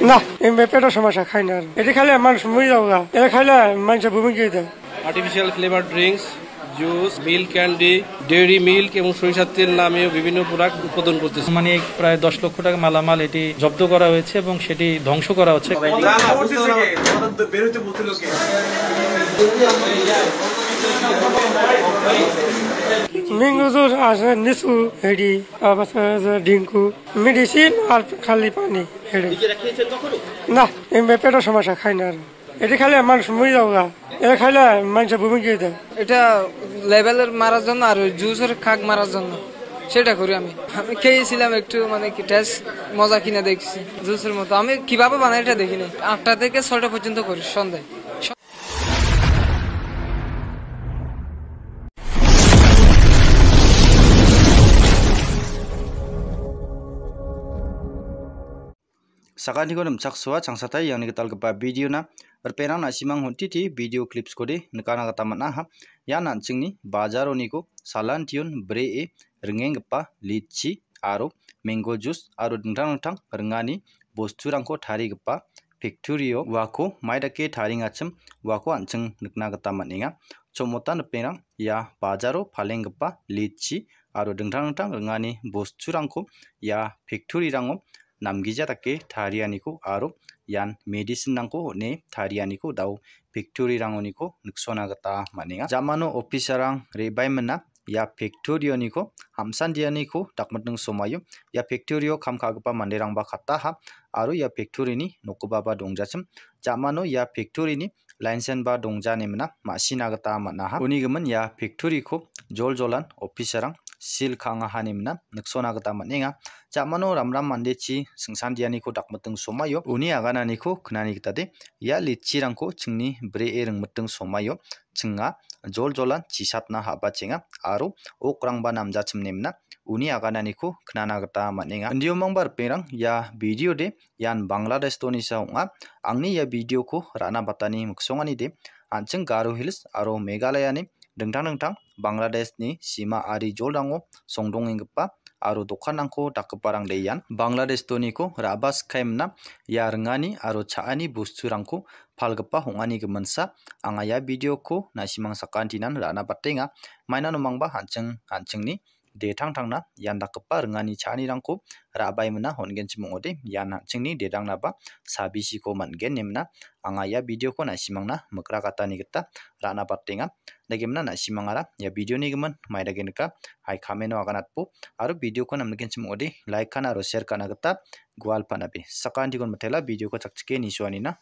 না এমনি পেটের সমস্যা খাই না এটা খাইলে মানুষ মরে যাবো গা এটা খাইলে মানুষ ভূমি গিয়ে দেয় artificial flavour drinks juice milk candy dairy milk এবং সরিষার তেল নামেও বিভিন্ন প্রোডাক্ট উৎপাদন করতেছে। মানে প্রায় 10 লক্ষ টাকা মালামাল এটি জব্দ করা হয়েছে এবং সেটি ধ্বংস করা হচ্ছে। ম্যাঙ্গো জুস আছে নিচু হেডি ডিঙ্কু মেডিসিন আর খালি পানি হেডি না এমনি পেটের সমস্যা খাই না এটা খাইলে মানুষ মরে যাবো গা এটা খাইলে মানুষ ভূমি গিয়ে দেয় এটা লেভেলের মারার জন্য আর জুসের খাক মারার জন্য সেটা করি আমি খেয়েছিলাম একটু মানে কি টেস্ট মজা কিনে দেখছি জুসের মতো আমি কিভাবে বানাই এটা দেখিনি 8টা থেকে 6টা পর্যন্ত করি সন্ধ্যায়। Sakani ko namchak suwa changsatai yang nikitalgipa video na berperang na simang huntiti video clips ko di nekana katamat na ha ya nancingni bazaro niko salan tiun bre e rengenggipa litchi aro mango juice aro dingtang-dingtang rengani bosturangko tarigipa factorio wako maidake taringachim wako anching nikna gita man·enga chomota nikbengrang ia bazaro palenggipa litchi aro dingtang-dingtang rengani bosturangko ia factory-rango namgijatake tarianiko aro ian medicine rangko ne tarianiko dau factory rangoniko niksona gita man·enga jamano officer-rang rebaimana ia factory-oniko hamsandianiko dakmitning somayo ia factory-o kam ka·gipa manderangba kataha aro ia factory-ni nokgipaba dongjachim jamano ia factory-ni license ba dongjanemina ma·sina gita man·aha unigimin ia factory-ko jol-jolan officer-rang sil kanga hanemina niksona gita man·enga jamano ramram mandechi singsandianiko dakmiting somayo uni agananiko knani gitade ia litchirangko chingni bree ringmiting somayo chinga jol-jolan chisatna habachenga aro okrangba namjachimnemna uni agananiko knana gita man·enga indiomangba ripengrang ia video de ian Bangladesh tonisa ong·a angni ia video ko rana batani miksongani de anching Garo Hills aro Meghalaya-ni dingtang-dingtang Bangladesh ni sima ari jolrango songdongenggipa aro dokanrangko dakgiparang de ian Bangladesh toniko rabas kaimna ia ringani aro cha·ani bosturangko palgipa ong·ani giminsa anga ia video ko nasimang sakantinan rana batenga mainan umangba anchingni detang-tangna ian dakgipa ringani cha·anirangko rabaimina hongenchim ong·ode ian anchingni dedangnaba sabisiko man·gen nemna anga ia video ko nasimangna mikrakatani gita rana batenga dagemna nasimangara ia video ni gimin maidagenika hai kameno aganatpo aro video ko namgenchim ong·ode like kana aro share kana gita gwal panabe sakantikon matela video ko chakchike nisuanina